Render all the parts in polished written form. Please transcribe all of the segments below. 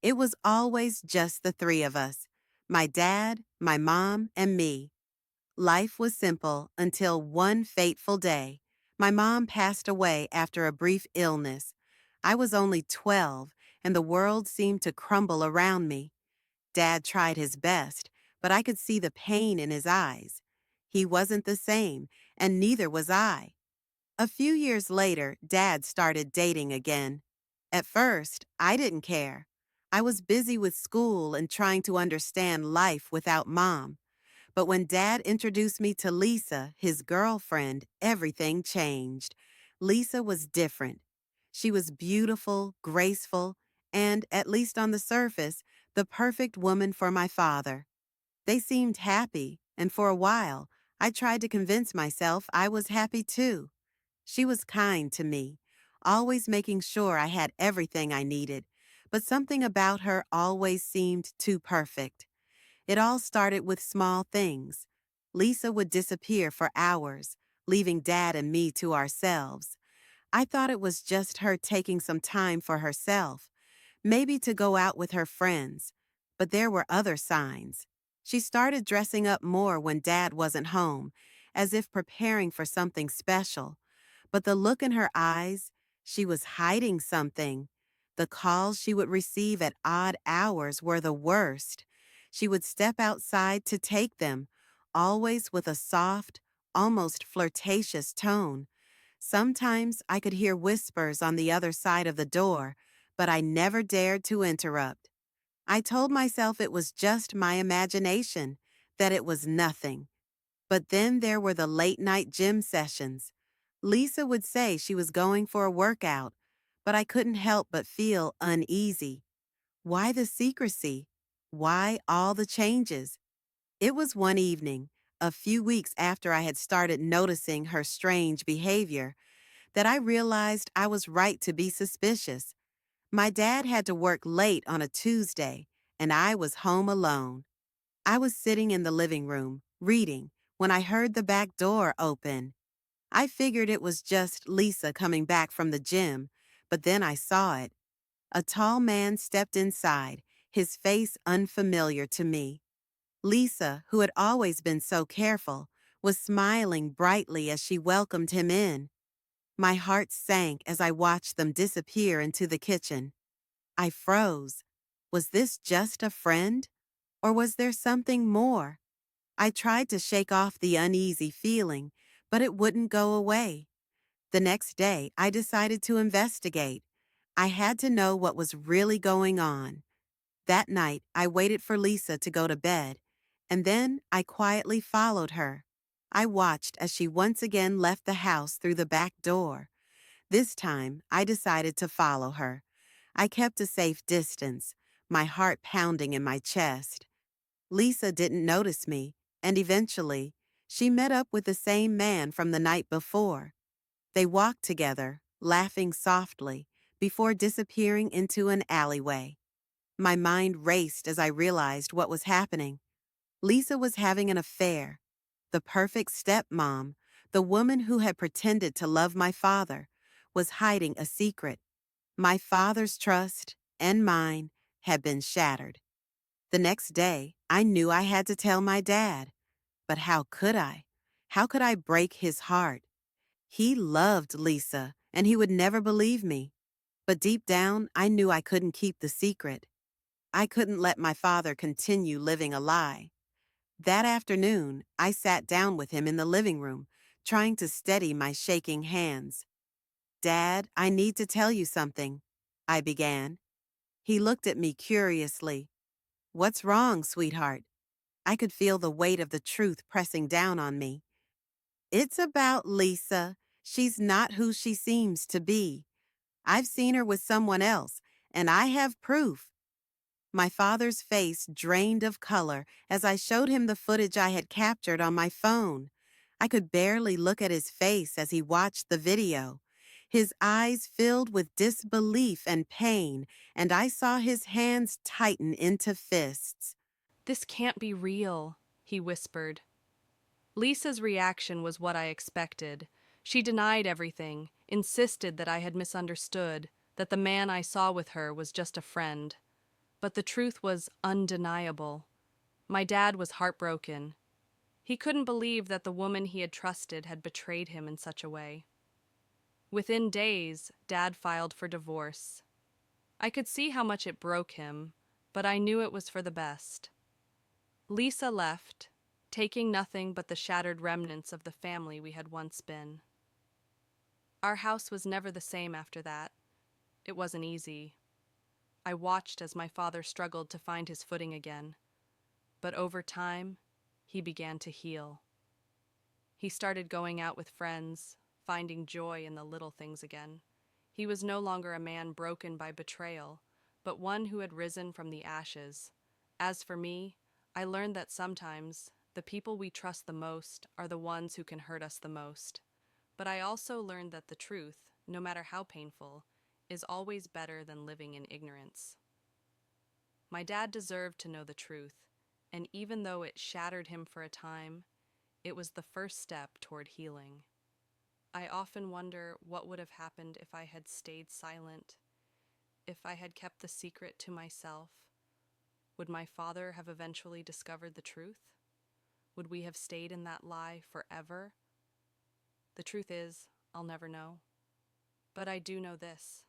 It was always just the three of us, my dad, my mom, and me. Life was simple until one fateful day. My mom passed away after a brief illness. I was only 12, and the world seemed to crumble around me. Dad tried his best, but I could see the pain in his eyes. He wasn't the same, and neither was I. A few years later, Dad started dating again. At first, I didn't care. I was busy with school and trying to understand life without Mom. But when Dad introduced me to Lisa, his girlfriend, everything changed. Lisa was different. She was beautiful, graceful, and, at least on the surface, the perfect woman for my father. They seemed happy, and for a while, I tried to convince myself I was happy too. She was kind to me, always making sure I had everything I needed, but something about her always seemed too perfect. It all started with small things. Lisa would disappear for hours, leaving Dad and me to ourselves. I thought it was just her taking some time for herself, maybe to go out with her friends. But there were other signs. She started dressing up more when Dad wasn't home, as if preparing for something special. But the look in her eyes, she was hiding something. The calls she would receive at odd hours were the worst. She would step outside to take them, always with a soft, almost flirtatious tone. Sometimes I could hear whispers on the other side of the door, but I never dared to interrupt. I told myself it was just my imagination, that it was nothing. But then there were the late-night gym sessions. Lisa would say she was going for a workout, but I couldn't help but feel uneasy. Why the secrecy? Why all the changes? It was one evening, a few weeks after I had started noticing her strange behavior, that I realized I was right to be suspicious. My dad had to work late on a Tuesday, and I was home alone. I was sitting in the living room, reading, when I heard the back door open. I figured it was just Lisa coming back from the gym, but then I saw it. A tall man stepped inside, his face unfamiliar to me. Lisa, who had always been so careful, was smiling brightly as she welcomed him in. My heart sank as I watched them disappear into the kitchen. I froze. Was this just a friend? Or was there something more? I tried to shake off the uneasy feeling, but it wouldn't go away. The next day, I decided to investigate. I had to know what was really going on. That night, I waited for Lisa to go to bed, and then I quietly followed her. I watched as she once again left the house through the back door. This time, I decided to follow her. I kept a safe distance, my heart pounding in my chest. Lisa didn't notice me, and eventually, she met up with the same man from the night before. They walked together, laughing softly, before disappearing into an alleyway. My mind raced as I realized what was happening. Lisa was having an affair. The perfect stepmom, the woman who had pretended to love my father, was hiding a secret. My father's trust, and mine, had been shattered. The next day, I knew I had to tell my dad. But how could I? How could I break his heart? He loved Lisa, and he would never believe me. But deep down, I knew I couldn't keep the secret. I couldn't let my father continue living a lie. That afternoon, I sat down with him in the living room, trying to steady my shaking hands. "Dad, I need to tell you something," I began. He looked at me curiously. "What's wrong, sweetheart?" I could feel the weight of the truth pressing down on me. "It's about Lisa. She's not who she seems to be. I've seen her with someone else, and I have proof." My father's face drained of color as I showed him the footage I had captured on my phone. I could barely look at his face as he watched the video. His eyes filled with disbelief and pain, and I saw his hands tighten into fists. "This can't be real," he whispered. Lisa's reaction was what I expected. She denied everything, insisted that I had misunderstood, that the man I saw with her was just a friend. But the truth was undeniable. My dad was heartbroken. He couldn't believe that the woman he had trusted had betrayed him in such a way. Within days, Dad filed for divorce. I could see how much it broke him, but I knew it was for the best. Lisa left, taking nothing but the shattered remnants of the family we had once been. Our house was never the same after that. It wasn't easy. I watched as my father struggled to find his footing again, but over time, he began to heal. He started going out with friends, finding joy in the little things again. He was no longer a man broken by betrayal, but one who had risen from the ashes. As for me, I learned that sometimes the people we trust the most are the ones who can hurt us the most. But I also learned that the truth, no matter how painful, is always better than living in ignorance. My dad deserved to know the truth, and even though it shattered him for a time, it was the first step toward healing. I often wonder what would have happened if I had stayed silent, if I had kept the secret to myself. Would my father have eventually discovered the truth? Would we have stayed in that lie forever? The truth is, I'll never know. But I do know this.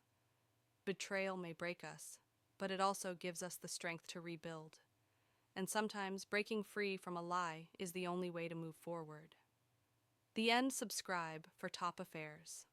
Betrayal may break us, but it also gives us the strength to rebuild. And sometimes breaking free from a lie is the only way to move forward. The end. Subscribe for top affairs.